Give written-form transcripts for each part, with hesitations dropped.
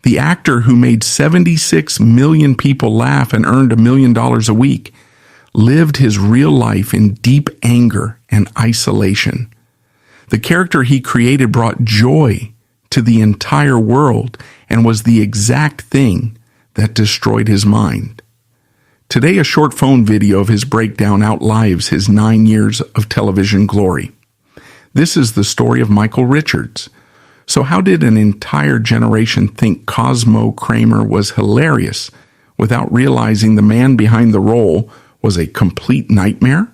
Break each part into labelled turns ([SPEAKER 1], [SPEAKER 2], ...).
[SPEAKER 1] The actor who made 76 million people laugh and earned $1 million a week lived his real life in deep anger and isolation. The character he created brought joy to the entire world and was the exact thing that destroyed his mind. Today, a short phone video of his breakdown outlives his 9 years of television glory. This is the story of Michael Richards. So how did an entire generation think Cosmo Kramer was hilarious without realizing the man behind the role was a complete nightmare?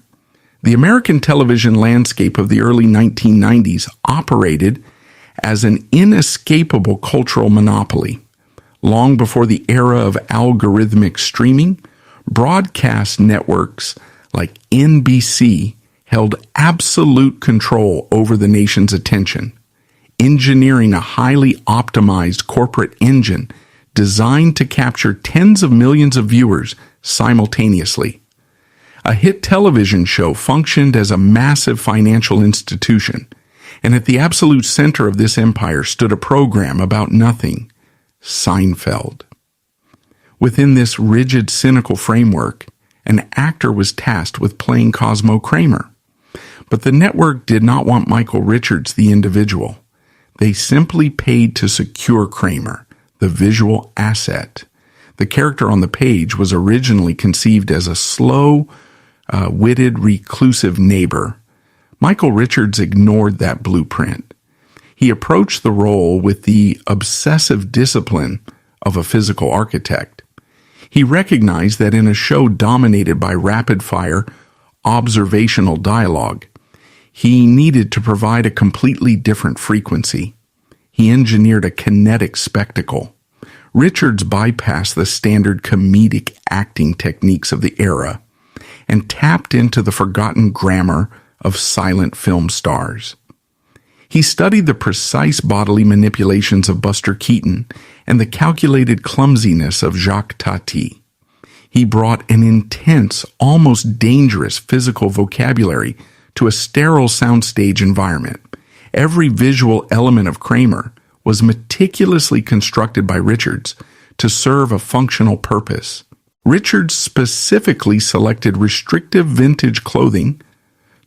[SPEAKER 1] The American television landscape of the early 1990s operated as an inescapable cultural monopoly. Long before the era of algorithmic streaming, broadcast networks like NBC held absolute control over the nation's attention, engineering a highly optimized corporate engine designed to capture tens of millions of viewers simultaneously. A hit television show functioned as a massive financial institution, and at the absolute center of this empire stood a program about nothing, Seinfeld. Within this rigid, cynical framework, an actor was tasked with playing Cosmo Kramer. But the network did not want Michael Richards, the individual. They simply paid to secure Kramer, the visual asset. The character on the page was originally conceived as a slow-witted, reclusive neighbor. Michael Richards ignored that blueprint. He approached the role with the obsessive discipline of a physical architect. He recognized that in a show dominated by rapid-fire, observational dialogue, he needed to provide a completely different frequency. He engineered a kinetic spectacle. Richards bypassed the standard comedic acting techniques of the era and tapped into the forgotten grammar of silent film stars. He studied the precise bodily manipulations of Buster Keaton and the calculated clumsiness of Jacques Tati. He brought an intense, almost dangerous physical vocabulary to a sterile soundstage environment. Every visual element of Kramer was meticulously constructed by Richards to serve a functional purpose. Richards specifically selected restrictive vintage clothing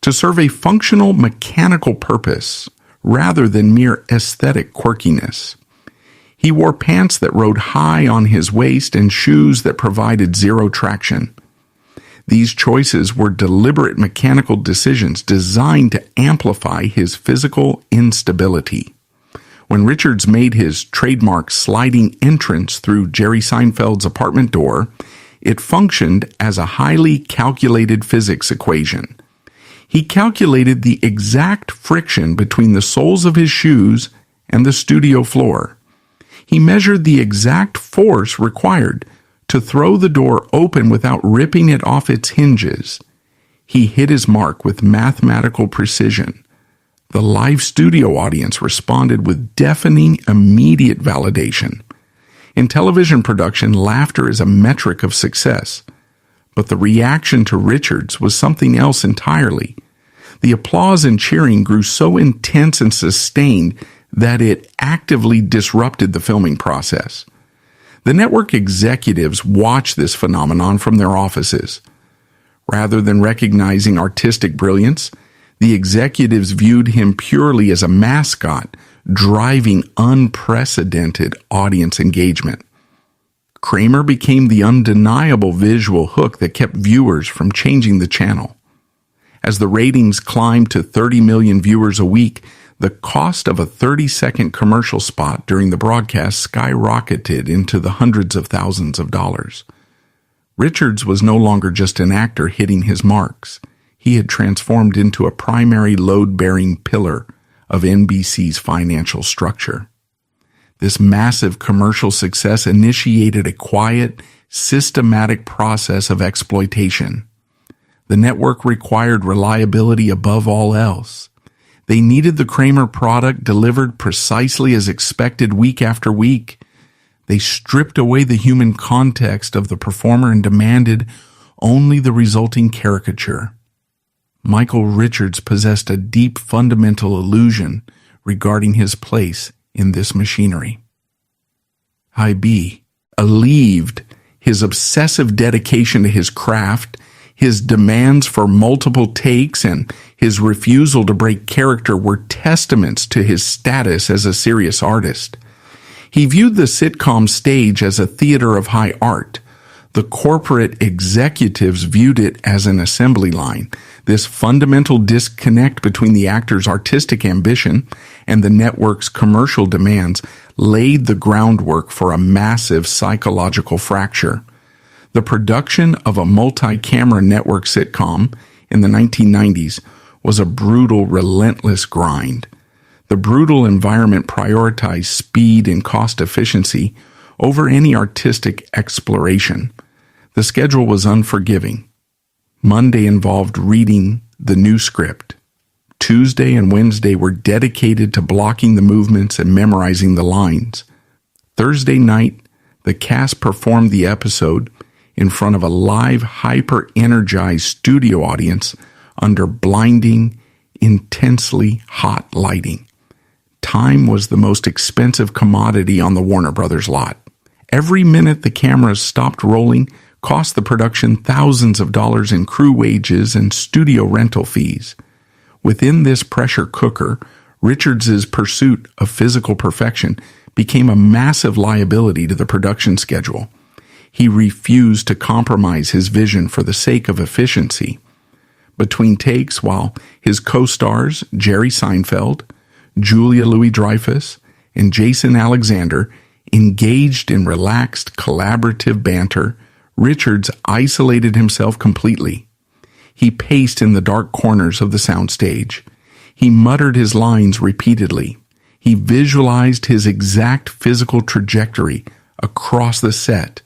[SPEAKER 1] to serve a functional mechanical purpose rather than mere aesthetic quirkiness. He wore pants that rode high on his waist and shoes that provided zero traction. These choices were deliberate mechanical decisions designed to amplify his physical instability. When Richards made his trademark sliding entrance through Jerry Seinfeld's apartment door, it functioned as a highly calculated physics equation. He calculated the exact friction between the soles of his shoes and the studio floor. He measured the exact force required to throw the door open without ripping it off its hinges. He hit his mark with mathematical precision. The live studio audience responded with deafening, immediate validation. In television production, laughter is a metric of success. But the reaction to Richards was something else entirely. The applause and cheering grew so intense and sustained that it actively disrupted the filming process. The network executives watched this phenomenon from their offices. Rather than recognizing artistic brilliance, the executives viewed him purely as a mascot, driving unprecedented audience engagement. Kramer became the undeniable visual hook that kept viewers from changing the channel. As the ratings climbed to 30 million viewers a week, the cost of a 30-second commercial spot during the broadcast skyrocketed into the hundreds of thousands of dollars. Richards was no longer just an actor hitting his marks. He had transformed into a primary load-bearing pillar of NBC's financial structure. This massive commercial success initiated a quiet, systematic process of exploitation. The network required reliability above all else. They needed the Kramer product delivered precisely as expected week after week. They stripped away the human context of the performer and demanded only the resulting caricature. Michael Richards possessed a deep fundamental illusion regarding his place in this machinery. Alleviated his obsessive dedication to his craft, his demands for multiple takes, and his refusal to break character were testaments to his status as a serious artist. He viewed the sitcom stage as a theater of high art. The corporate executives viewed it as an assembly line. This fundamental disconnect between the actor's artistic ambition and the network's commercial demands laid the groundwork for a massive psychological fracture. The production of a multi-camera network sitcom in the 1990s was a brutal, relentless grind. The brutal environment prioritized speed and cost efficiency over any artistic exploration. The schedule was unforgiving. Monday involved reading the new script. Tuesday and Wednesday were dedicated to blocking the movements and memorizing the lines. Thursday night, the cast performed the episode in front of a live, hyper-energized studio audience under blinding, intensely hot lighting. Time was the most expensive commodity on the Warner Brothers lot. Every minute the cameras stopped rolling cost the production thousands of dollars in crew wages and studio rental fees. Within this pressure cooker, Richards's pursuit of physical perfection became a massive liability to the production schedule. He refused to compromise his vision for the sake of efficiency. Between takes, while his co-stars, Jerry Seinfeld, Julia Louis-Dreyfus, and Jason Alexander, engaged in relaxed, collaborative banter, Richards isolated himself completely. He paced in the dark corners of the soundstage. He muttered his lines repeatedly. He visualized his exact physical trajectory across the set.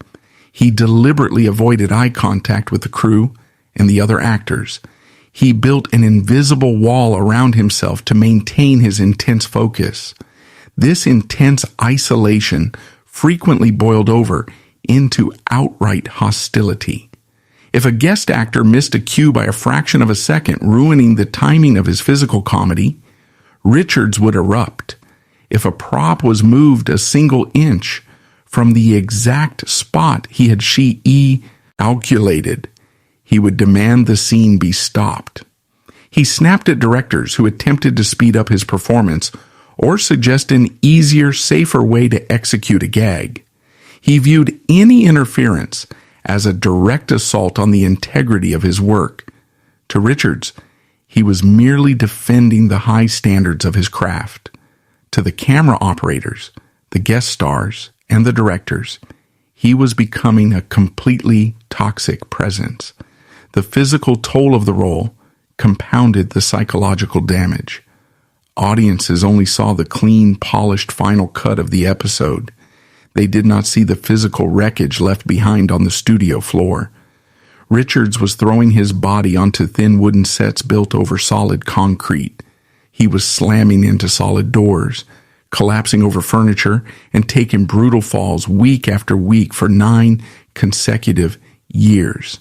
[SPEAKER 1] He deliberately avoided eye contact with the crew and the other actors. He built an invisible wall around himself to maintain his intense focus. This intense isolation frequently boiled over into outright hostility. If a guest actor missed a cue by a fraction of a second, ruining the timing of his physical comedy, Richards would erupt. If a prop was moved a single inch from the exact spot he had calculated, he would demand the scene be stopped. He snapped at directors who attempted to speed up his performance or suggest an easier, safer way to execute a gag. He viewed any interference as a direct assault on the integrity of his work. To Richards, he was merely defending the high standards of his craft. To the camera operators, the guest stars, and the directors, he was becoming a completely toxic presence. The physical toll of the role compounded the psychological damage. Audiences only saw the clean, polished final cut of the episode. They did not see the physical wreckage left behind on the studio floor. Richards was throwing his body onto thin wooden sets built over solid concrete. He was slamming into solid doors, collapsing over furniture, and taking brutal falls week after week for 9 consecutive years.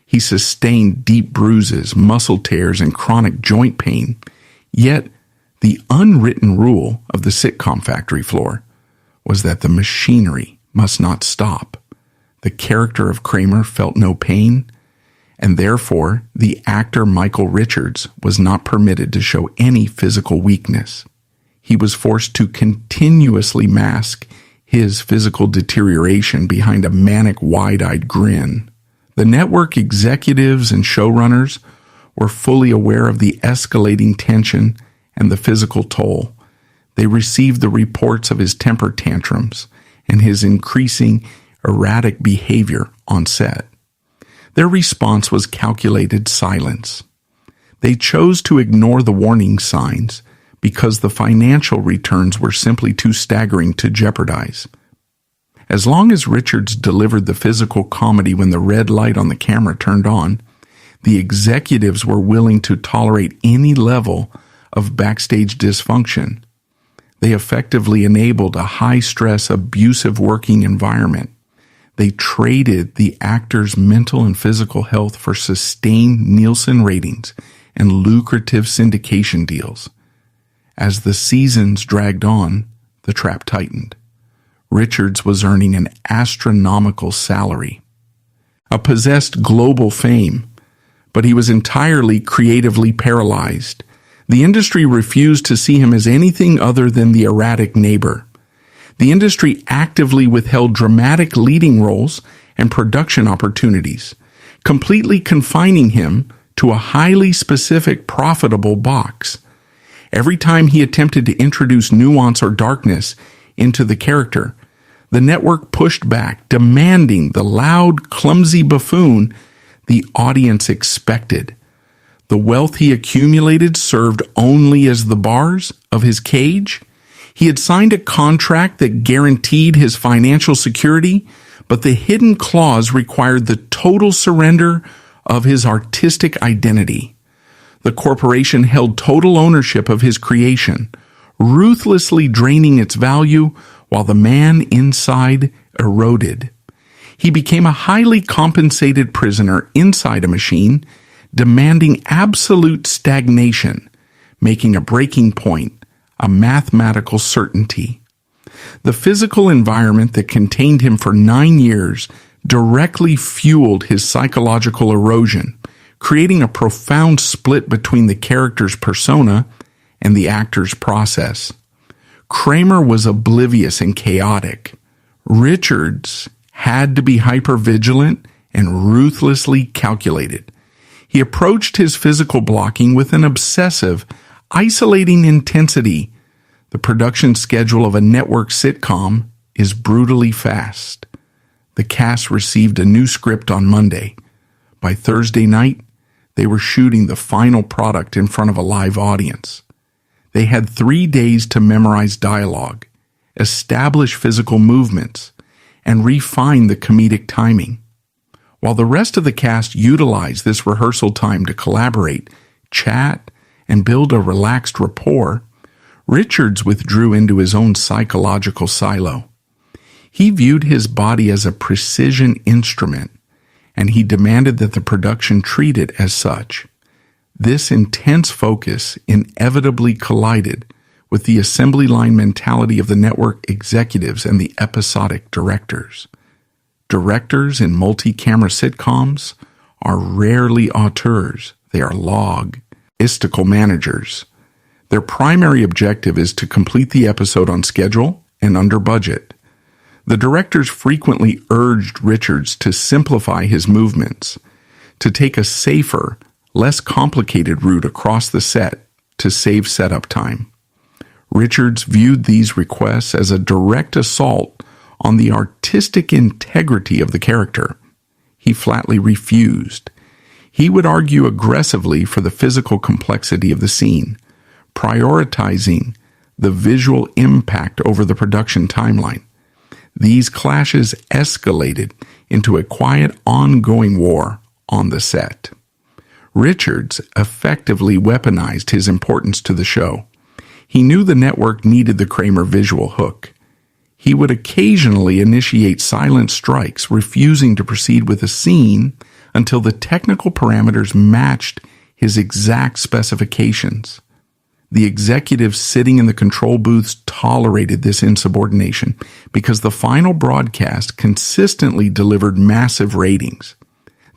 [SPEAKER 1] He sustained deep bruises, muscle tears, and chronic joint pain. Yet, the unwritten rule of the sitcom factory floor was that the machinery must not stop. The character of Kramer felt no pain, and therefore the actor Michael Richards was not permitted to show any physical weakness. He was forced to continuously mask his physical deterioration behind a manic, wide-eyed grin. The network executives and showrunners were fully aware of the escalating tension and the physical toll. They received the reports of his temper tantrums and his increasing erratic behavior on set. Their response was calculated silence. They chose to ignore the warning signs because the financial returns were simply too staggering to jeopardize. As long as Richards delivered the physical comedy when the red light on the camera turned on, the executives were willing to tolerate any level of backstage dysfunction. They effectively enabled a high-stress, abusive working environment. They traded the actor's mental and physical health for sustained Nielsen ratings and lucrative syndication deals. As the seasons dragged on, the trap tightened. Richards was earning an astronomical salary, a possessed global fame, but he was entirely creatively paralyzed. The industry refused to see him as anything other than the erratic neighbor. The industry actively withheld dramatic leading roles and production opportunities, completely confining him to a highly specific, profitable box. Every time he attempted to introduce nuance or darkness into the character, the network pushed back, demanding the loud, clumsy buffoon the audience expected. The wealth he accumulated served only as the bars of his cage. He had signed a contract that guaranteed his financial security, but the hidden clause required the total surrender of his artistic identity. The corporation held total ownership of his creation, ruthlessly draining its value while the man inside eroded. He became a highly compensated prisoner inside a machine, demanding absolute stagnation, making a breaking point a mathematical certainty. The physical environment that contained him for 9 years directly fueled his psychological erosion, creating a profound split between the character's persona and the actor's process. Kramer was oblivious and chaotic. Richards had to be hypervigilant and ruthlessly calculated. He approached his physical blocking with an obsessive, isolating intensity. The production schedule of a network sitcom is brutally fast. The cast received a new script on Monday. By Thursday night, they were shooting the final product in front of a live audience. They had 3 days to memorize dialogue, establish physical movements, and refine the comedic timing. While the rest of the cast utilized this rehearsal time to collaborate, chat, and build a relaxed rapport, Richards withdrew into his own psychological silo. He viewed his body as a precision instrument, and he demanded that the production treat it as such. This intense focus inevitably collided with the assembly line mentality of the network executives and the episodic directors. Directors in multi-camera sitcoms are rarely auteurs. They are logistical managers. Their primary objective is to complete the episode on schedule and under budget. The directors frequently urged Richards to simplify his movements, to take a safer, less complicated route across the set to save setup time. Richards viewed these requests as a direct assault on the artistic integrity of the character. He flatly refused. He would argue aggressively for the physical complexity of the scene, prioritizing the visual impact over the production timeline. These clashes escalated into a quiet, ongoing war on the set. Richards effectively weaponized his importance to the show. He knew the network needed the Kramer visual hook. He would occasionally initiate silent strikes, refusing to proceed with a scene until the technical parameters matched his exact specifications. The executives sitting in the control booths tolerated this insubordination because the final broadcast consistently delivered massive ratings.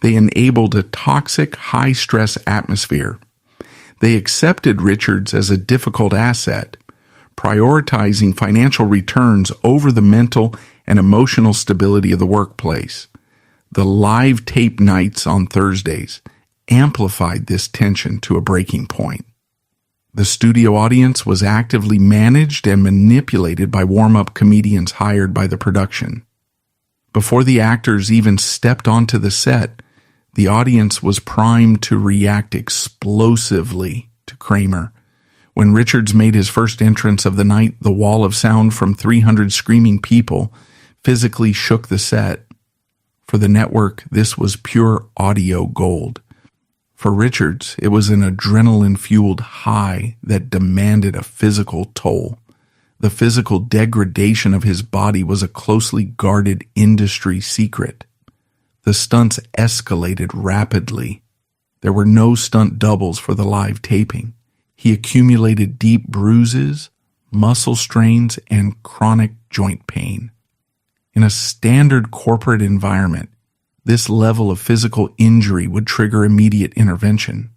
[SPEAKER 1] They enabled a toxic, high-stress atmosphere. They accepted Richards as a difficult asset, prioritizing financial returns over the mental and emotional stability of the workplace. The live tape nights on Thursdays amplified this tension to a breaking point. The studio audience was actively managed and manipulated by warm-up comedians hired by the production. Before the actors even stepped onto the set, the audience was primed to react explosively to Kramer. When Richards made his first entrance of the night, the wall of sound from 300 screaming people physically shook the set. For the network, this was pure audio gold. For Richards, it was an adrenaline-fueled high that demanded a physical toll. The physical degradation of his body was a closely guarded industry secret. The stunts escalated rapidly. There were no stunt doubles for the live taping. He accumulated deep bruises, muscle strains, and chronic joint pain. In a standard corporate environment, this level of physical injury would trigger immediate intervention.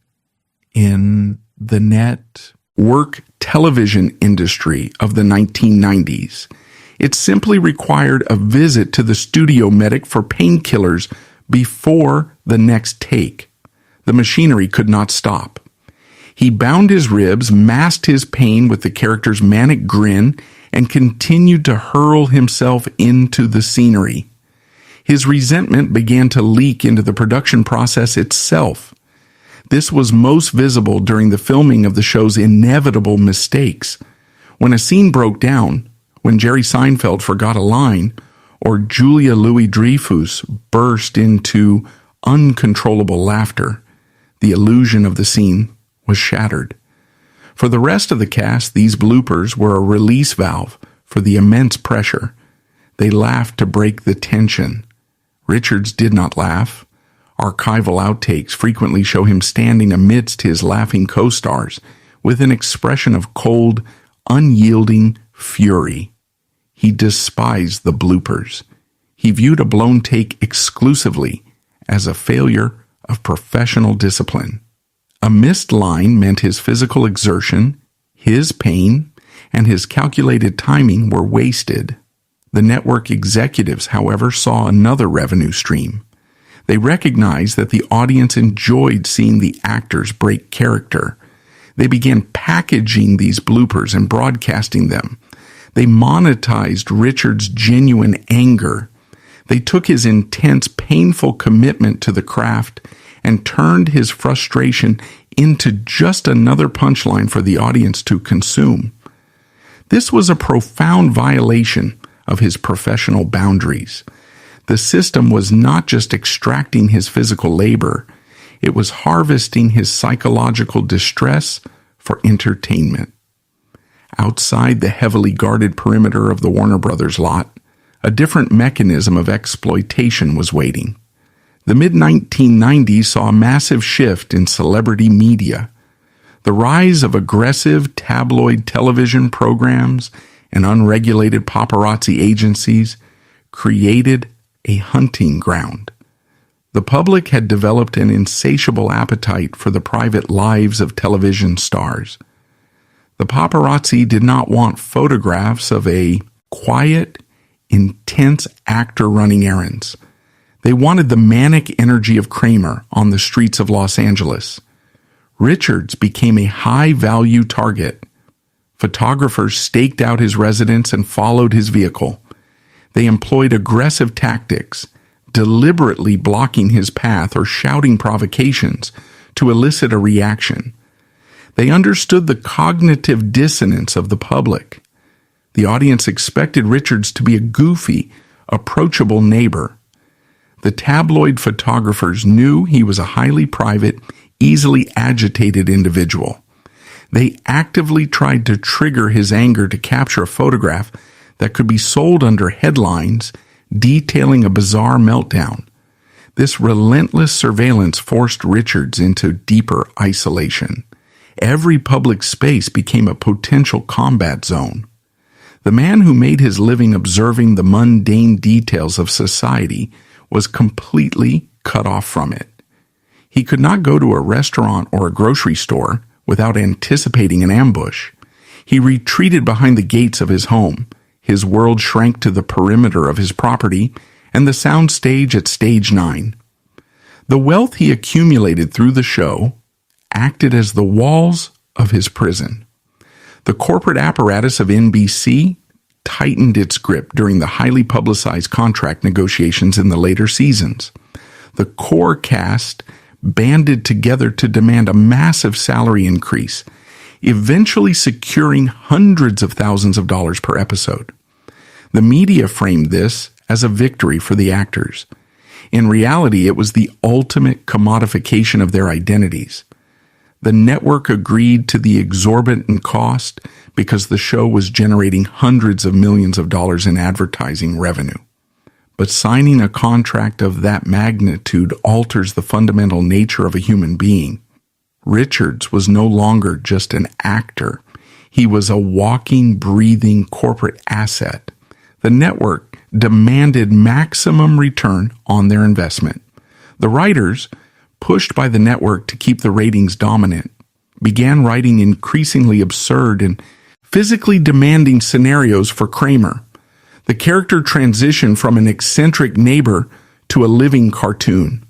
[SPEAKER 1] In the network television industry of the 1990s, it simply required a visit to the studio medic for painkillers before the next take. The machinery could not stop. He bound his ribs, masked his pain with the character's manic grin, and continued to hurl himself into the scenery. His resentment began to leak into the production process itself. This was most visible during the filming of the show's inevitable mistakes. When a scene broke down, when Jerry Seinfeld forgot a line, or Julia Louis-Dreyfus burst into uncontrollable laughter, the illusion of the scene was shattered. For the rest of the cast, these bloopers were a release valve for the immense pressure. They laughed to break the tension. Richards did not laugh. Archival outtakes frequently show him standing amidst his laughing co-stars with an expression of cold, unyielding fury. He despised the bloopers. He viewed a blown take exclusively as a failure of professional discipline. A missed line meant his physical exertion, his pain, and his calculated timing were wasted. The network executives, however, saw another revenue stream. They recognized that the audience enjoyed seeing the actors break character. They began packaging these bloopers and broadcasting them. They monetized Richards' genuine anger. They took his intense, painful commitment to the craft and turned his frustration into just another punchline for the audience to consume. This was a profound violation of his professional boundaries. The system was not just extracting his physical labor, it was harvesting his psychological distress for entertainment. Outside the heavily guarded perimeter of the Warner Brothers lot, a different mechanism of exploitation was waiting. The mid-1990s saw a massive shift in celebrity media. The rise of aggressive tabloid television programs and unregulated paparazzi agencies created a hunting ground. The public had developed an insatiable appetite for the private lives of television stars. The paparazzi did not want photographs of a quiet, intense actor running errands. They wanted the manic energy of Kramer on the streets of Los Angeles. Richards became a high-value target. Photographers staked out his residence and followed his vehicle. They employed aggressive tactics, deliberately blocking his path or shouting provocations to elicit a reaction. They understood the cognitive dissonance of the public. The audience expected Richards to be a goofy, approachable neighbor. The tabloid photographers knew he was a highly private, easily agitated individual. They actively tried to trigger his anger to capture a photograph that could be sold under headlines detailing a bizarre meltdown. This relentless surveillance forced Richards into deeper isolation. Every public space became a potential combat zone. The man who made his living observing the mundane details of society was completely cut off from it. He could not go to a restaurant or a grocery store without anticipating an ambush. He retreated behind the gates of his home. His world shrank to the perimeter of his property and the sound stage at stage 9. The wealth he accumulated through the show acted as the walls of his prison. The corporate apparatus of NBC tightened its grip during the highly publicized contract negotiations in the later seasons. The core cast banded together to demand a massive salary increase, eventually securing hundreds of thousands of dollars per episode. The media framed this as a victory for the actors. In reality, it was the ultimate commodification of their identities. The network agreed to the exorbitant cost because the show was generating hundreds of millions of dollars in advertising revenue. But signing a contract of that magnitude alters the fundamental nature of a human being. Richards was no longer just an actor. He was a walking, breathing corporate asset. The network demanded maximum return on their investment. The writers, pushed by the network to keep the ratings dominant, began writing increasingly absurd and physically demanding scenarios for Kramer. The character transitioned from an eccentric neighbor to a living cartoon.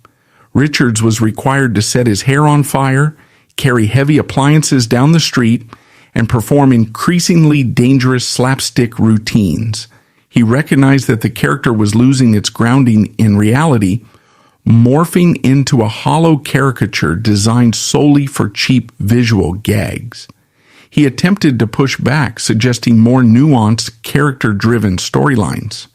[SPEAKER 1] Richards was required to set his hair on fire, carry heavy appliances down the street, and perform increasingly dangerous slapstick routines. He recognized that the character was losing its grounding in reality, morphing into a hollow caricature designed solely for cheap visual gags. He attempted to push back, suggesting more nuanced, character-driven storylines.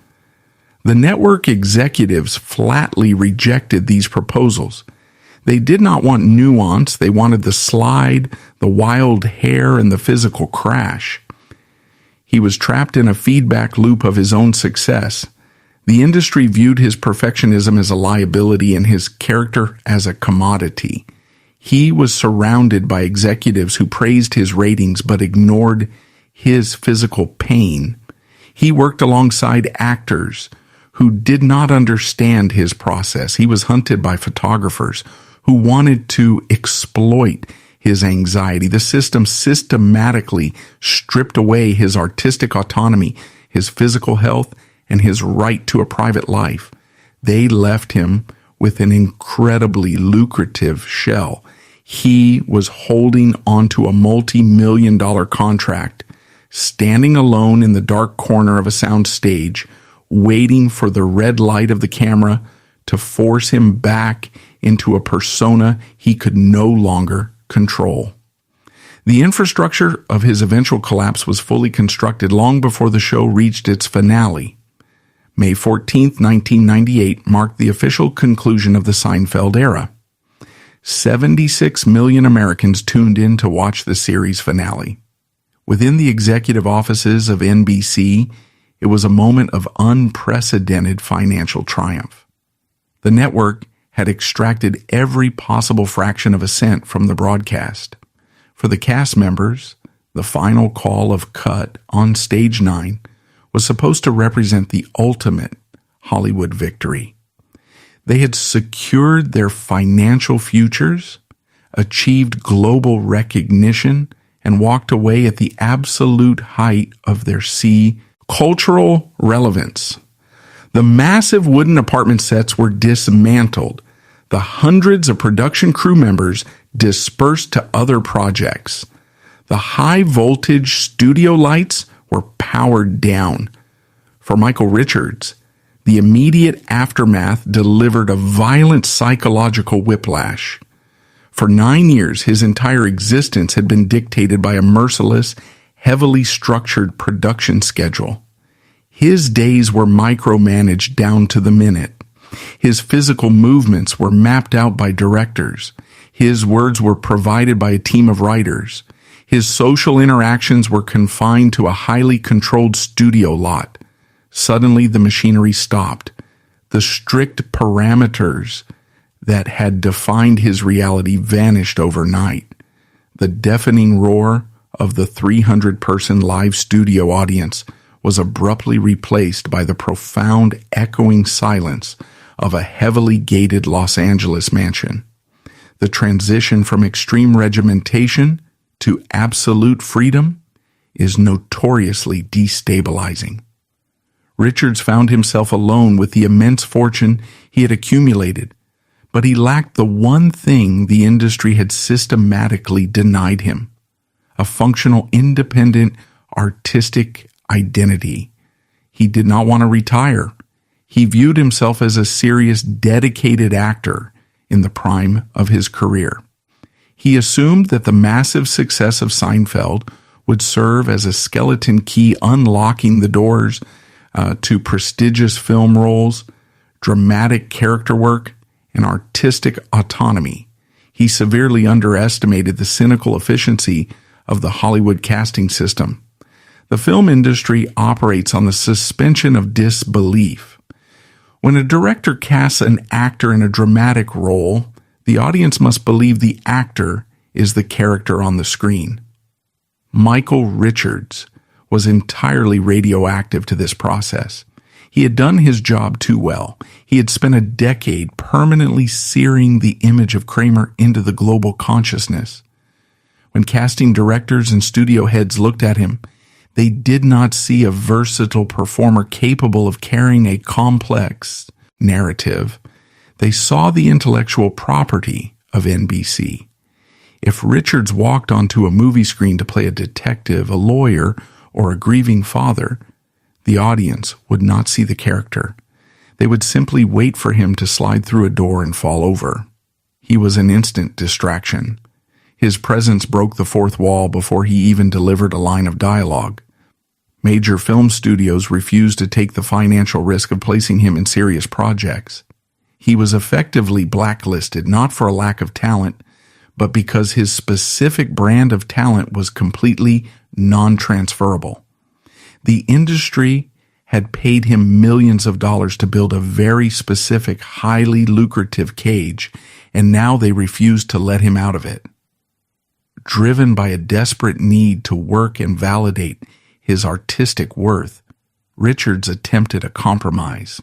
[SPEAKER 1] The network executives flatly rejected these proposals. They did not want nuance, they wanted the slide, the wild hair, and the physical crash. He was trapped in a feedback loop of his own success. The industry viewed his perfectionism as a liability and his character as a commodity. He was surrounded by executives who praised his ratings but ignored his physical pain. He worked alongside actors who did not understand his process. He was hunted by photographers who wanted to exploit his anxiety. The system systematically stripped away his artistic autonomy, his physical health, and his right to a private life. They left him with an incredibly lucrative shell. He was holding onto a multi-million-dollar contract, standing alone in the dark corner of a sound stage, waiting for the red light of the camera to force him back into a persona he could no longer control. The infrastructure of his eventual collapse was fully constructed long before the show reached its finale. May 14, 1998 marked the official conclusion of the Seinfeld era. 76 million Americans tuned in to watch the series finale. Within the executive offices of NBC, it was a moment of unprecedented financial triumph. The network had extracted every possible fraction of a cent from the broadcast. For the cast members, the final call of cut on Stage 9 was supposed to represent the ultimate Hollywood victory. They had secured their financial futures, achieved global recognition, and walked away at the absolute height of their cultural relevance. The massive wooden apartment sets were dismantled. The hundreds of production crew members dispersed to other projects. The high-voltage studio lights were powered down. For Michael Richards, the immediate aftermath delivered a violent psychological whiplash. For 9 years, his entire existence had been dictated by a merciless, heavily structured production schedule. His days were micromanaged down to the minute. His physical movements were mapped out by directors. His words were provided by a team of writers. His social interactions were confined to a highly controlled studio lot. Suddenly, the machinery stopped. The strict parameters that had defined his reality vanished overnight. The deafening roar of the 300-person live studio audience was abruptly replaced by the profound echoing silence of a heavily gated Los Angeles mansion. The transition from extreme regimentation to absolute freedom is notoriously destabilizing. Richards found himself alone with the immense fortune he had accumulated, but he lacked the one thing the industry had systematically denied him: a functional, independent, artistic identity. He did not want to retire. He viewed himself as a serious, dedicated actor in the prime of his career. He assumed that the massive success of Seinfeld would serve as a skeleton key unlocking the doors to prestigious film roles, dramatic character work, and artistic autonomy. He severely underestimated the cynical efficiency of the Hollywood casting system. The film industry operates on the suspension of disbelief. When a director casts an actor in a dramatic role, the audience must believe the actor is the character on the screen. Michael Richards was entirely radioactive to this process. He had done his job too well. He had spent a decade permanently searing the image of Kramer into the global consciousness. When casting directors and studio heads looked at him, they did not see a versatile performer capable of carrying a complex narrative. They saw the intellectual property of NBC. If Richards walked onto a movie screen to play a detective, a lawyer, or a grieving father, the audience would not see the character. They would simply wait for him to slide through a door and fall over. He was an instant distraction. His presence broke the fourth wall before he even delivered a line of dialogue. Major film studios refused to take the financial risk of placing him in serious projects. He was effectively blacklisted, not for a lack of talent, but because his specific brand of talent was completely non-transferable. The industry had paid him millions of dollars to build a very specific, highly lucrative cage, and now they refused to let him out of it. Driven by a desperate need to work and validate his artistic worth, Richards attempted a compromise.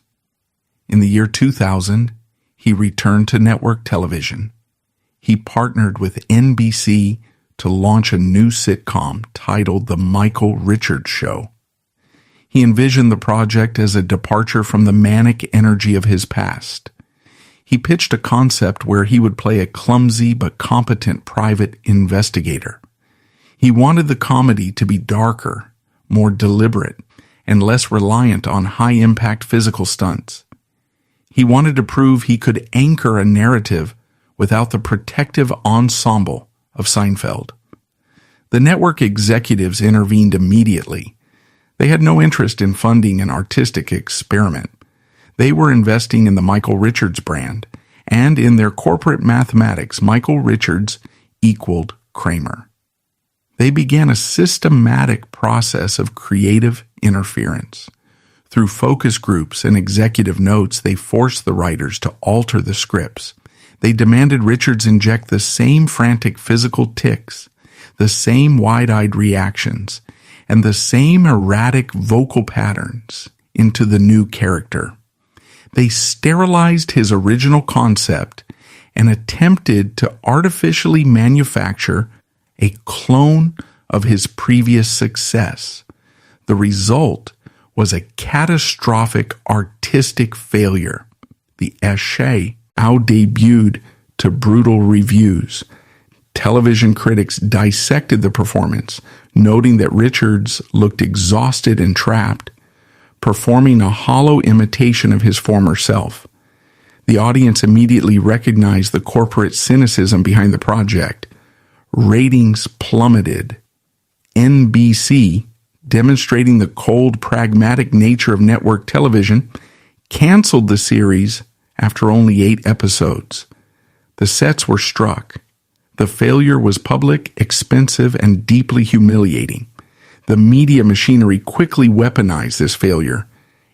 [SPEAKER 1] In the year 2000, he returned to network television. He partnered with NBC to launch a new sitcom titled The Michael Richards Show. He envisioned the project as a departure from the manic energy of his past. He pitched a concept where he would play a clumsy but competent private investigator. He wanted the comedy to be darker, more deliberate, and less reliant on high-impact physical stunts. He wanted to prove he could anchor a narrative without the protective ensemble of Seinfeld. The network executives intervened immediately. They had no interest in funding an artistic experiment. They were investing in the Michael Richards brand, and in their corporate mathematics, Michael Richards equaled Kramer. They began a systematic process of creative interference. Through focus groups and executive notes, they forced the writers to alter the scripts. They demanded Richards inject the same frantic physical tics, the same wide-eyed reactions, and the same erratic vocal patterns into the new character. They sterilized his original concept and attempted to artificially manufacture a clone of his previous success. The result was a catastrophic artistic failure. The essay debuted to brutal reviews. Television critics dissected the performance, noting that Richards looked exhausted and trapped, performing a hollow imitation of his former self. The audience immediately recognized the corporate cynicism behind the project. Ratings plummeted. NBC, demonstrating the cold, pragmatic nature of network television, canceled the series after only 8 episodes. The sets were struck. The failure was public, expensive, and deeply humiliating. The media machinery quickly weaponized this failure.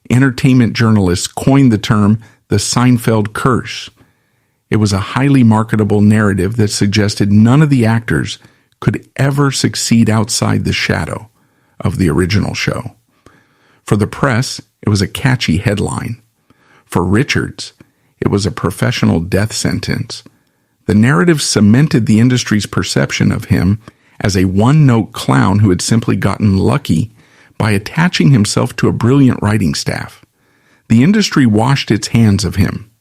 [SPEAKER 1] Entertainment journalists coined the term the Seinfeld curse. It was a highly marketable narrative that suggested none of the actors could ever succeed outside the shadow of the original show. For the press, it was a catchy headline. For Richards, it was a professional death sentence. The narrative cemented the industry's perception of him as a one-note clown who had simply gotten lucky by attaching himself to a brilliant writing staff. The industry washed its hands of him.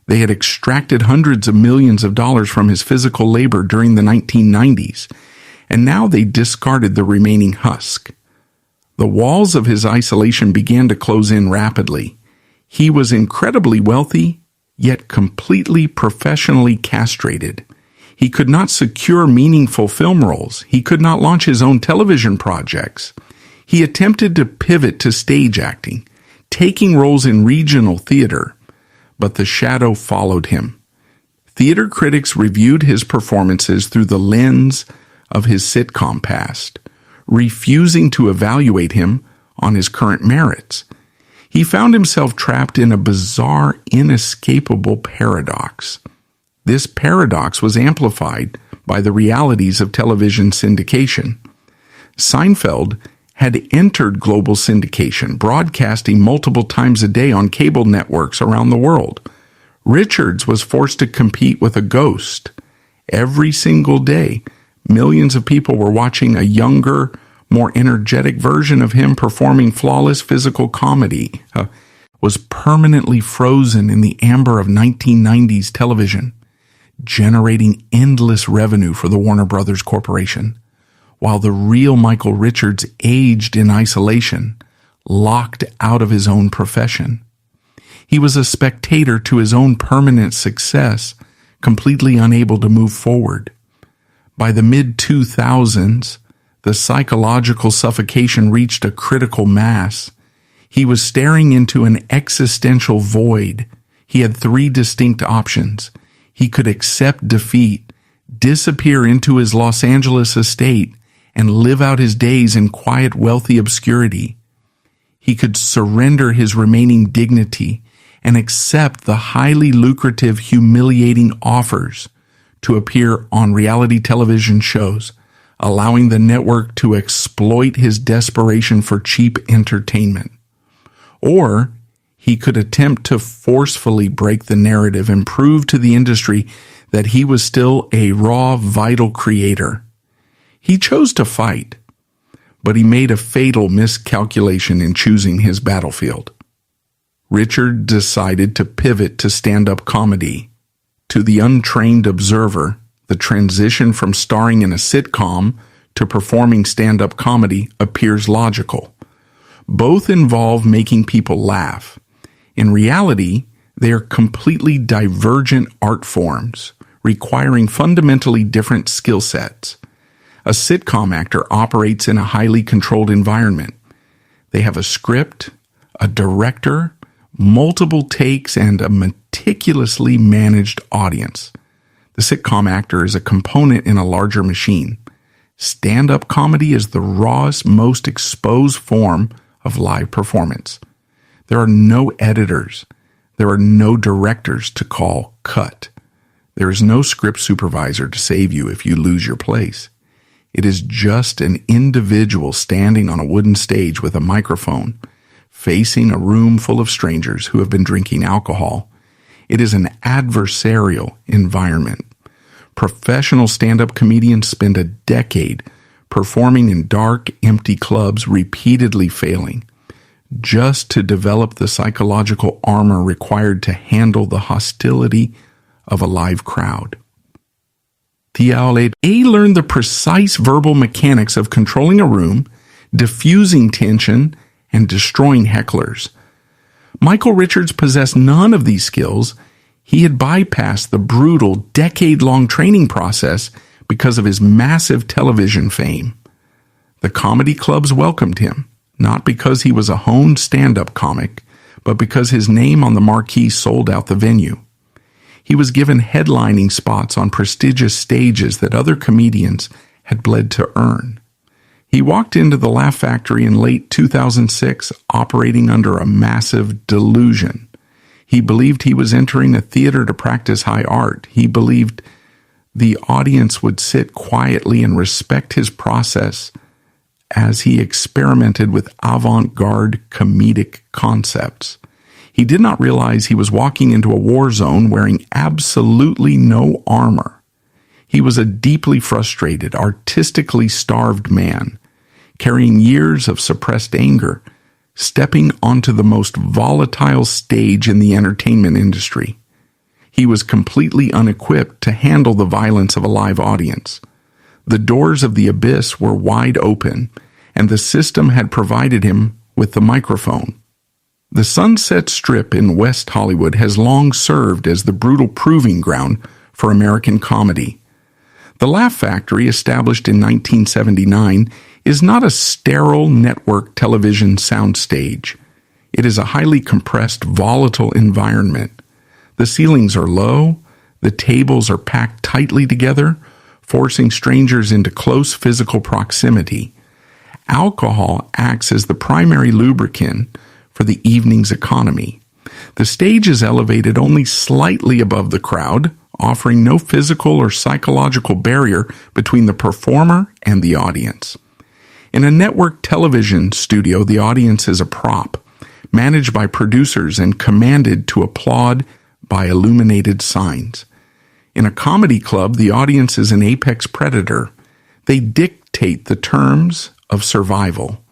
[SPEAKER 1] They had extracted hundreds of millions of dollars from his physical labor during the 1990s, and now they discarded the remaining husk. The walls of his isolation began to close in rapidly. He was incredibly wealthy, yet completely professionally castrated. He could not secure meaningful film roles. He could not launch his own television projects. He attempted to pivot to stage acting, taking roles in regional theater, but the shadow followed him. Theater critics reviewed his performances through the lens of his sitcom past, refusing to evaluate him on his current merits. He found himself trapped in a bizarre, inescapable paradox. This paradox was amplified by the realities of television syndication. Seinfeld had entered global syndication, broadcasting multiple times a day on cable networks around the world. Richards was forced to compete with a ghost. Every single day, millions of people were watching a younger, more energetic version of him performing flawless physical comedy. Was permanently frozen in the amber of 1990s television, generating endless revenue for the Warner Brothers Corporation, while the real Michael Richards aged in isolation, locked out of his own profession. He was a spectator to his own permanent success, completely unable to move forward. By the mid-2000s, the psychological suffocation reached a critical mass. He was staring into an existential void. He had three distinct options. He could accept defeat, disappear into his Los Angeles estate, and live out his days in quiet, wealthy obscurity. He could surrender his remaining dignity and accept the highly lucrative, humiliating offers to appear on reality television shows, allowing the network to exploit his desperation for cheap entertainment. Or he could attempt to forcefully break the narrative and prove to the industry that he was still a raw, vital creator. He chose to fight, but he made a fatal miscalculation in choosing his battlefield. Richard decided to pivot to stand-up comedy. To the untrained observer, the transition from starring in a sitcom to performing stand-up comedy appears logical. Both involve making people laugh. In reality, they are completely divergent art forms, requiring fundamentally different skill sets. A sitcom actor operates in a highly controlled environment. They have a script, a director, multiple takes, and a meticulously managed audience. The sitcom actor is a component in a larger machine. Stand-up comedy is the rawest, most exposed form of live performance. There are no editors. There are no directors to call cut. There is no script supervisor to save you if you lose your place. It is just an individual standing on a wooden stage with a microphone, facing a room full of strangers who have been drinking alcohol. It is an adversarial environment. Professional stand-up comedians spend a decade performing in dark, empty clubs, repeatedly failing, just to develop the psychological armor required to handle the hostility of a live crowd. A learned the precise verbal mechanics of controlling a room, diffusing tension, and destroying hecklers. Michael Richards possessed none of these skills. He had bypassed the brutal, decade-long training process because of his massive television fame. The comedy clubs welcomed him, not because he was a honed stand-up comic, but because his name on the marquee sold out the venue. He was given headlining spots on prestigious stages that other comedians had bled to earn. He walked into the Laugh Factory in late 2006 operating under a massive delusion. He believed he was entering a theater to practice high art. He believed the audience would sit quietly and respect his process as he experimented with avant-garde comedic concepts. He did not realize he was walking into a war zone wearing absolutely no armor. He was a deeply frustrated, artistically starved man, carrying years of suppressed anger, stepping onto the most volatile stage in the entertainment industry. He was completely unequipped to handle the violence of a live audience. The doors of the abyss were wide open, and the system had provided him with the microphone. The Sunset Strip in West Hollywood has long served as the brutal proving ground for American comedy. The Laugh Factory, established in 1979, is not a sterile network television soundstage. It is a highly compressed, volatile environment. The ceilings are low, the tables are packed tightly together, forcing strangers into close physical proximity. Alcohol acts as the primary lubricant for the evening's economy. The stage is elevated only slightly above the crowd, offering no physical or psychological barrier between the performer and the audience. In a network television studio, the audience is a prop, managed by producers and commanded to applaud by illuminated signs. In a comedy club, the audience is an apex predator. They dictate the terms of survival.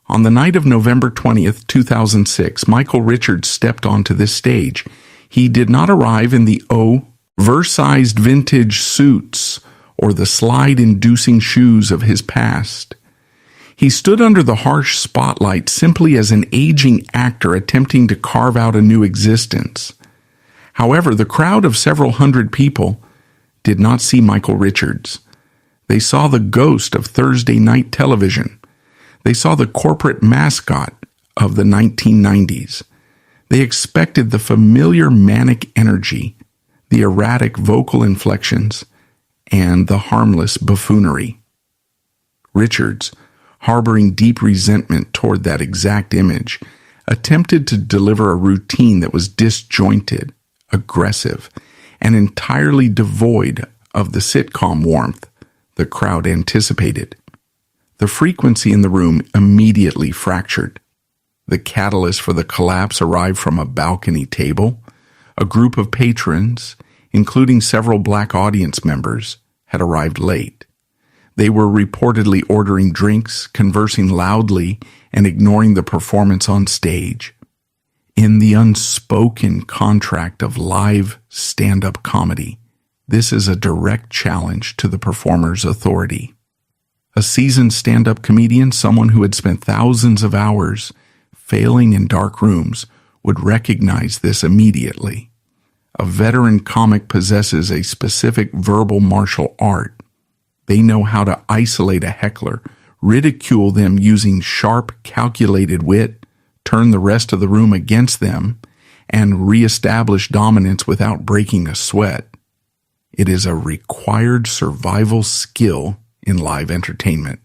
[SPEAKER 1] On the night of November 20th, 2006, Michael Richards stepped onto this stage. He did not arrive in the oversized vintage suits or the slide-inducing shoes of his past. He stood under the harsh spotlight simply as an aging actor attempting to carve out a new existence. However, the crowd of several hundred people did not see Michael Richards. They saw the ghost of Thursday night television. They saw the corporate mascot of the 1990s. They expected the familiar manic energy, the erratic vocal inflections, and the harmless buffoonery. Richards, harboring deep resentment toward that exact image, attempted to deliver a routine that was disjointed, aggressive, and entirely devoid of the sitcom warmth the crowd anticipated. The frequency in the room immediately fractured. The catalyst for the collapse arrived from a balcony table. A group of patrons, including several black audience members, had arrived late. They were reportedly ordering drinks, conversing loudly, and ignoring the performance on stage. In the unspoken contract of live stand-up comedy, this is a direct challenge to the performer's authority. A seasoned stand-up comedian, someone who had spent thousands of hours failing in dark rooms, would recognize this immediately. A veteran comic possesses a specific verbal martial art. They know how to isolate a heckler, ridicule them using sharp, calculated wit, turn the rest of the room against them, and reestablish dominance without breaking a sweat. It is a required survival skill in live entertainment.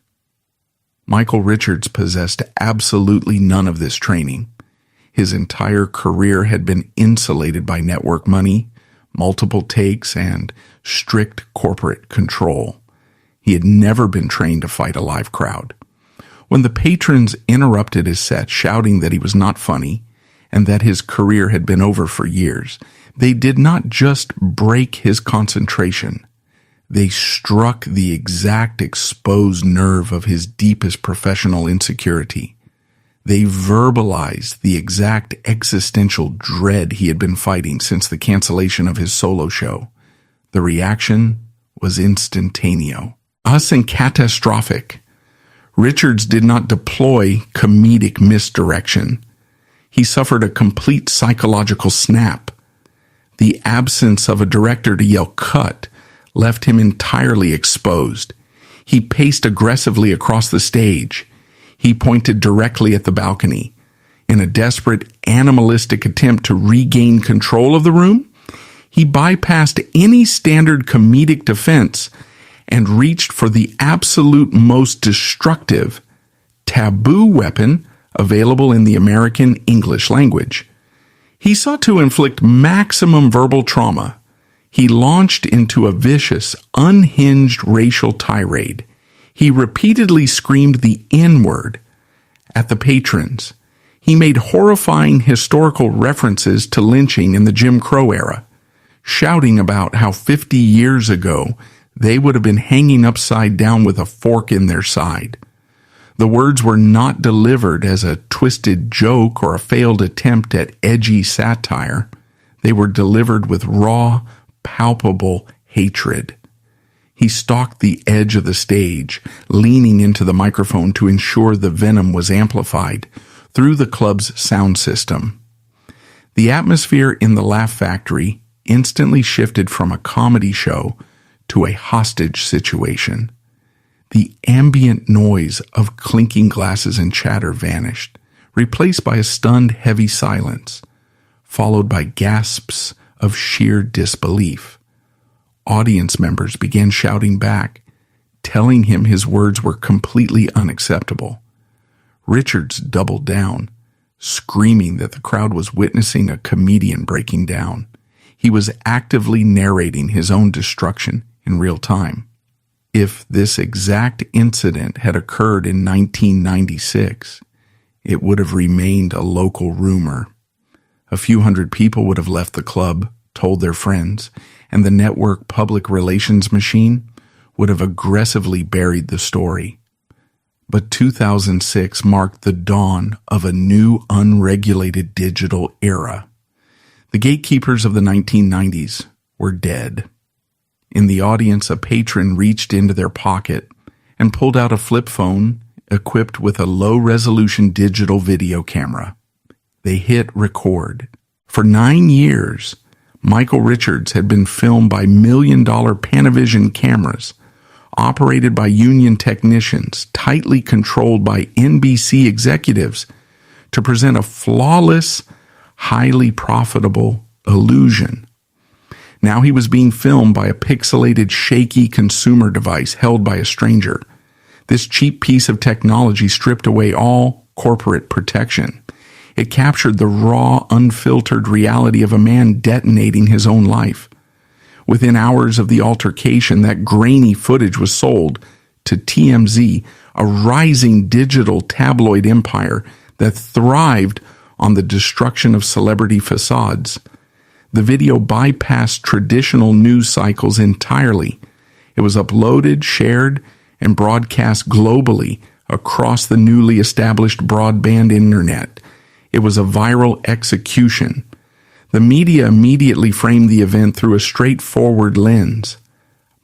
[SPEAKER 1] Michael Richards possessed absolutely none of this training. His entire career had been insulated by network money, multiple takes, and strict corporate control. He had never been trained to fight a live crowd. When the patrons interrupted his set, shouting that he was not funny and that his career had been over for years, they did not just break his concentration. They struck the exact exposed nerve of his deepest professional insecurity. They verbalized the exact existential dread he had been fighting since the cancellation of his solo show. The reaction was instantaneous and catastrophic. Richards did not deploy comedic misdirection. He suffered a complete psychological snap. The absence of a director to yell "cut" left him entirely exposed. He paced aggressively across the stage. He pointed directly at the balcony. In a desperate, animalistic attempt to regain control of the room, he bypassed any standard comedic defense and reached for the absolute most destructive, taboo weapon available in the American English language. He sought to inflict maximum verbal trauma. He launched into a vicious, unhinged racial tirade. He repeatedly screamed the N-word at the patrons. He made horrifying historical references to lynching in the Jim Crow era, shouting about how 50 years ago they would have been hanging upside down with a fork in their side. The words were not delivered as a twisted joke or a failed attempt at edgy satire. They were delivered with raw, palpable hatred. He stalked the edge of the stage, leaning into the microphone to ensure the venom was amplified through the club's sound system. The atmosphere in the Laugh Factory instantly shifted from a comedy show to a hostage situation. The ambient noise of clinking glasses and chatter vanished, replaced by a stunned, heavy silence, followed by gasps of sheer disbelief. Audience members began shouting back, telling him his words were completely unacceptable. Richards doubled down, screaming that the crowd was witnessing a comedian breaking down. He was actively narrating his own destruction in real time. If this exact incident had occurred in 1996, it would have remained a local rumor. A few hundred people would have left the club, told their friends, and the network public relations machine would have aggressively buried the story. But 2006 marked the dawn of a new unregulated digital era. The gatekeepers of the 1990s were dead. In the audience, a patron reached into their pocket and pulled out a flip phone equipped with a low-resolution digital video camera. They hit record. For 9 years, Michael Richards had been filmed by million-dollar Panavision cameras, operated by union technicians, tightly controlled by NBC executives, to present a flawless, highly profitable illusion. Now he was being filmed by a pixelated, shaky consumer device held by a stranger. This cheap piece of technology stripped away all corporate protection. It captured the raw, unfiltered reality of a man detonating his own life. Within hours of the altercation, that grainy footage was sold to TMZ, a rising digital tabloid empire that thrived on the destruction of celebrity facades. The video bypassed traditional news cycles entirely. It was uploaded, shared, and broadcast globally across the newly established broadband internet. It was a viral execution. The media immediately framed the event through a straightforward lens.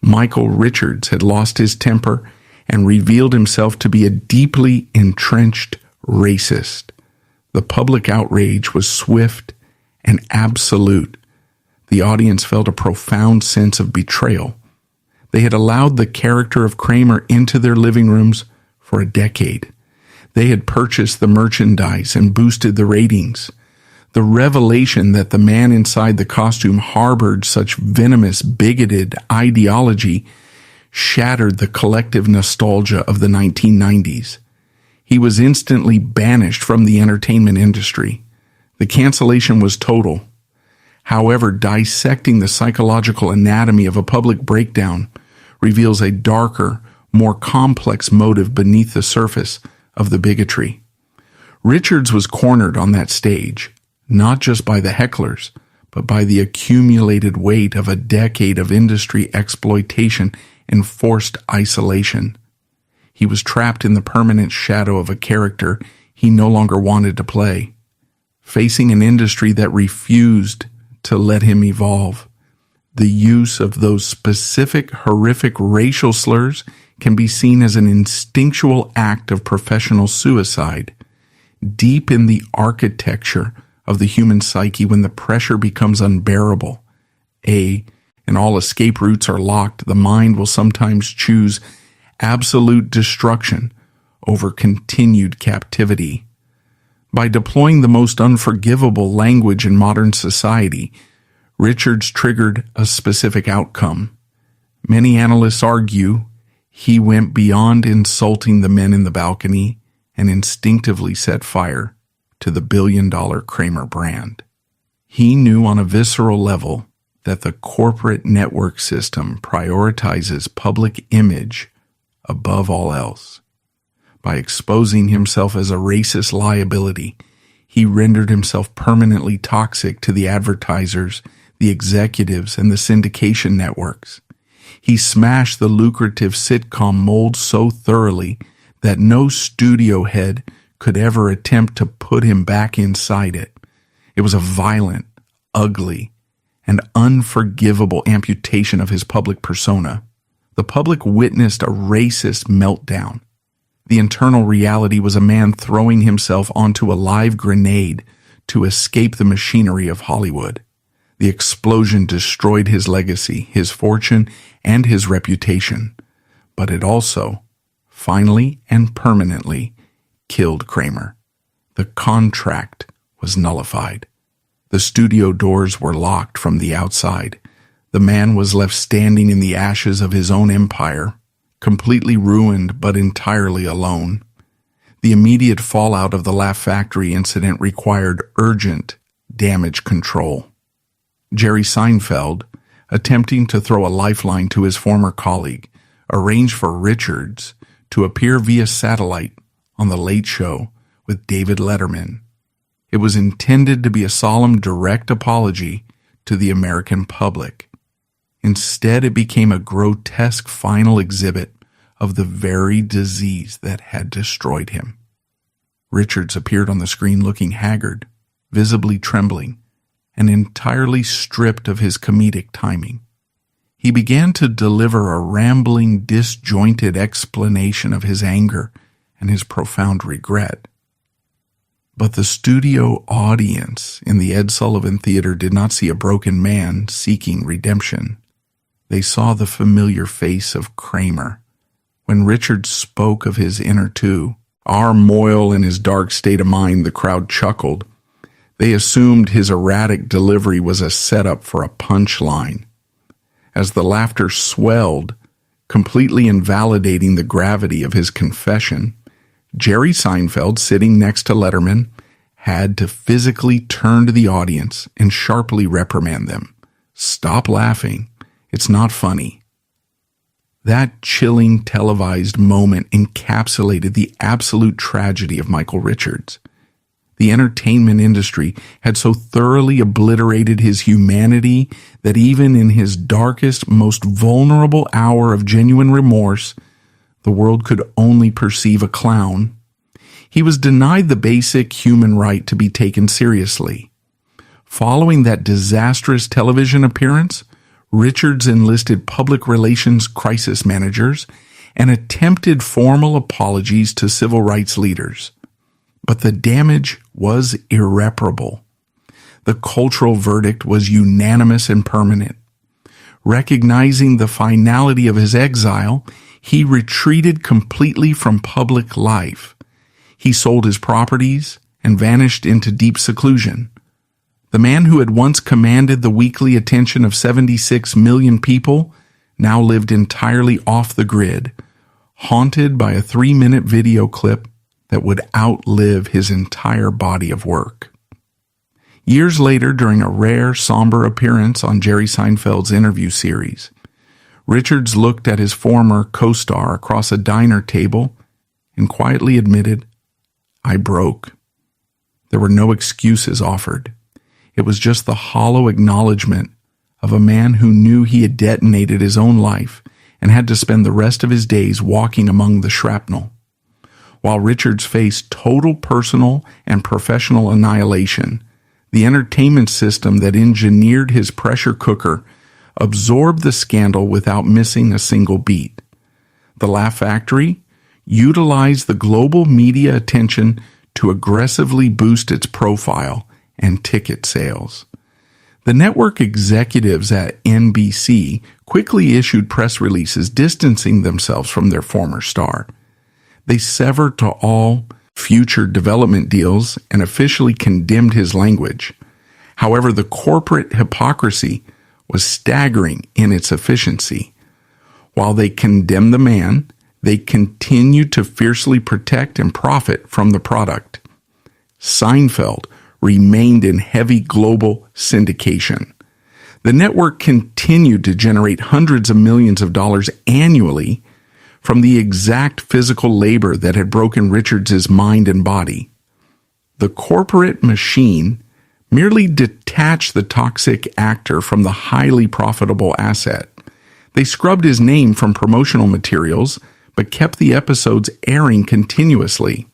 [SPEAKER 1] Michael Richards had lost his temper and revealed himself to be a deeply entrenched racist. The public outrage was swift and absolute. The audience felt a profound sense of betrayal. They had allowed the character of Kramer into their living rooms for a decade. They had purchased the merchandise and boosted the ratings. The revelation that the man inside the costume harbored such venomous, bigoted ideology shattered the collective nostalgia of the 1990s. He was instantly banished from the entertainment industry. The cancellation was total. However, dissecting the psychological anatomy of a public breakdown reveals a darker, more complex motive beneath the surface of the bigotry. Richards was cornered on that stage, not just by the hecklers, but by the accumulated weight of a decade of industry exploitation and forced isolation. He was trapped in the permanent shadow of a character he no longer wanted to play, facing an industry that refused to let him evolve. The use of those specific horrific racial slurs can be seen as an instinctual act of professional suicide. Deep in the architecture of the human psyche, when the pressure becomes unbearable, and all escape routes are locked, the mind will sometimes choose absolute destruction over continued captivity. By deploying the most unforgivable language in modern society, Richards triggered a specific outcome. Many analysts argue he went beyond insulting the men in the balcony and instinctively set fire to the billion-dollar Kramer brand. He knew on a visceral level that the corporate network system prioritizes public image above all else. By exposing himself as a racist liability, he rendered himself permanently toxic to the advertisers, the executives, and the syndication networks. He smashed the lucrative sitcom mold so thoroughly that no studio head could ever attempt to put him back inside it. It was a violent, ugly, and unforgivable amputation of his public persona. The public witnessed a racist meltdown. The internal reality was a man throwing himself onto a live grenade to escape the machinery of Hollywood. The explosion destroyed his legacy, his fortune, and his reputation, but it also, finally and permanently, killed Kramer. The contract was nullified. The studio doors were locked from the outside. The man was left standing in the ashes of his own empire, completely ruined but entirely alone. The immediate fallout of the Laugh Factory incident required urgent damage control. Jerry Seinfeld, attempting to throw a lifeline to his former colleague, arranged for Richards to appear via satellite on The Late Show with David Letterman. It was intended to be a solemn, direct apology to the American public. Instead, it became a grotesque final exhibit of the very disease that had destroyed him. Richards appeared on the screen looking haggard, visibly trembling, and entirely stripped of his comedic timing. He began to deliver a rambling, disjointed explanation of his anger and his profound regret. But the studio audience in the Ed Sullivan Theater did not see a broken man seeking redemption. They saw the familiar face of Kramer. When Richards spoke of his inner two, our Moyle in his dark state of mind, the crowd chuckled. They assumed his erratic delivery was a setup for a punchline. As the laughter swelled, completely invalidating the gravity of his confession, Jerry Seinfeld, sitting next to Letterman, had to physically turn to the audience and sharply reprimand them. "Stop laughing. It's not funny." That chilling televised moment encapsulated the absolute tragedy of Michael Richards. The entertainment industry had so thoroughly obliterated his humanity that even in his darkest, most vulnerable hour of genuine remorse, the world could only perceive a clown. He was denied the basic human right to be taken seriously. Following that disastrous television appearance, Richards enlisted public relations crisis managers and attempted formal apologies to civil rights leaders. But the damage was irreparable. The cultural verdict was unanimous and permanent. Recognizing the finality of his exile, he retreated completely from public life. He sold his properties and vanished into deep seclusion. The man who had once commanded the weekly attention of 76 million people now lived entirely off the grid, haunted by a 3-minute video clip that would outlive his entire body of work. Years later, during a rare, somber appearance on Jerry Seinfeld's interview series, Richards looked at his former co-star across a diner table and quietly admitted, "I broke." There were no excuses offered. It was just the hollow acknowledgement of a man who knew he had detonated his own life and had to spend the rest of his days walking among the shrapnel. While Richards faced total personal and professional annihilation, the entertainment system that engineered his pressure cooker absorbed the scandal without missing a single beat. The Laugh Factory utilized the global media attention to aggressively boost its profile and ticket sales. The network executives at NBC quickly issued press releases distancing themselves from their former star. They severed to all future development deals and officially condemned his language. However, the corporate hypocrisy was staggering in its efficiency. While they condemned the man, they continued to fiercely protect and profit from the product. Seinfeld remained in heavy global syndication. The network continued to generate hundreds of millions of dollars annually from the exact physical labor that had broken Richards' mind and body. The corporate machine merely detached the toxic actor from the highly profitable asset. They scrubbed his name from promotional materials, but kept the episodes airing continuously.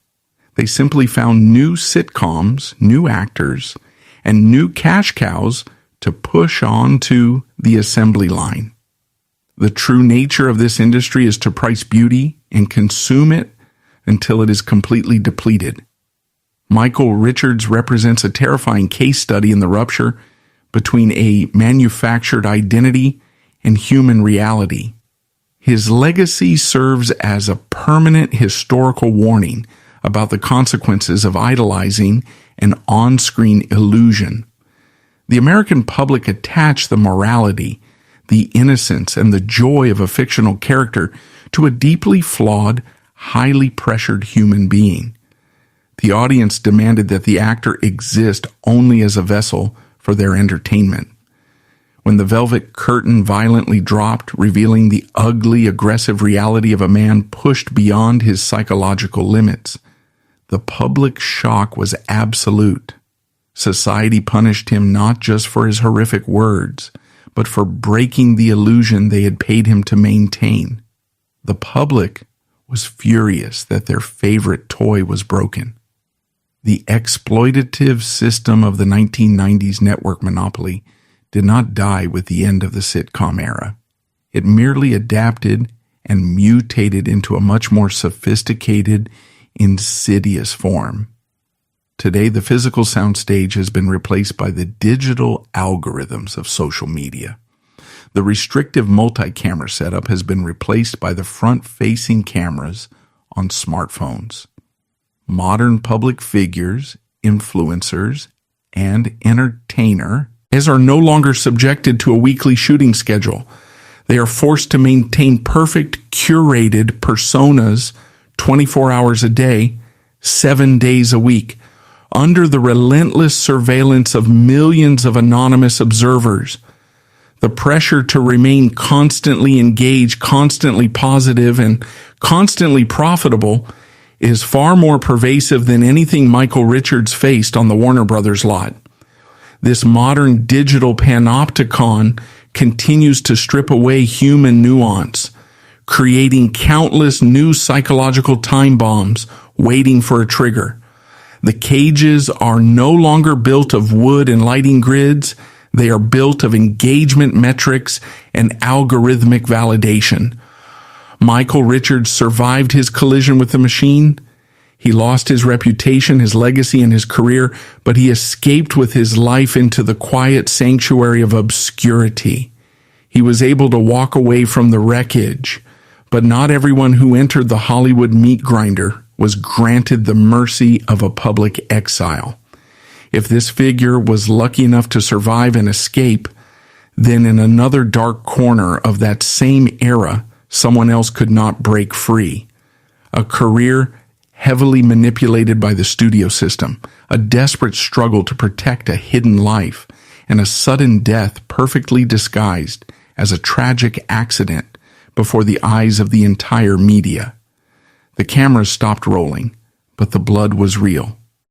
[SPEAKER 1] They simply found new sitcoms, new actors, and new cash cows to push on to the assembly line. The true nature of this industry is to price beauty and consume it until it is completely depleted. Michael Richards represents a terrifying case study in the rupture between a manufactured identity and human reality. His legacy serves as a permanent historical warning about the consequences of idolizing an on-screen illusion. The American public attach the morality, the innocence, and the joy of a fictional character to a deeply flawed, highly pressured human being. The audience demanded that the actor exist only as a vessel for their entertainment. when the velvet curtain violently dropped, revealing the ugly, aggressive reality of a man pushed beyond his psychological limits. The public shock was absolute. Society punished him not just for his horrific words, but for breaking the illusion they had paid him to maintain. The public was furious that their favorite toy was broken. The exploitative system of the 1990s network monopoly did not die with the end of the sitcom era. It merely adapted and mutated into a much more sophisticated, insidious form. Today, the physical soundstage has been replaced by the digital algorithms of social media. The restrictive multi-camera setup has been replaced by the front-facing cameras on smartphones. Modern public figures, influencers, and entertainers are no longer subjected to a weekly shooting schedule. They are forced to maintain perfect, curated personas 24 hours a day, 7 days a week, under the relentless surveillance of millions of anonymous observers. The pressure to remain constantly engaged, constantly positive, and constantly profitable is far more pervasive than anything Michael Richards faced on the Warner Brothers lot. This modern digital panopticon continues to strip away human nuance, creating countless new psychological time bombs waiting for a trigger. The cages are no longer built of wood and lighting grids. They are built of engagement metrics and algorithmic validation. Michael Richards survived his collision with the machine. He lost his reputation, his legacy, and his career, but he escaped with his life into the quiet sanctuary of obscurity. He was able to walk away from the wreckage, but not everyone who entered the Hollywood meat grinder was granted the mercy of a public exile. If this figure was lucky enough to survive and escape, then in another dark corner of that same era, someone else could not break free. A career heavily manipulated by the studio system, a desperate struggle to protect a hidden life, and a sudden death perfectly disguised as a tragic accident before the eyes of the entire media. The cameras stopped rolling, but the blood was real.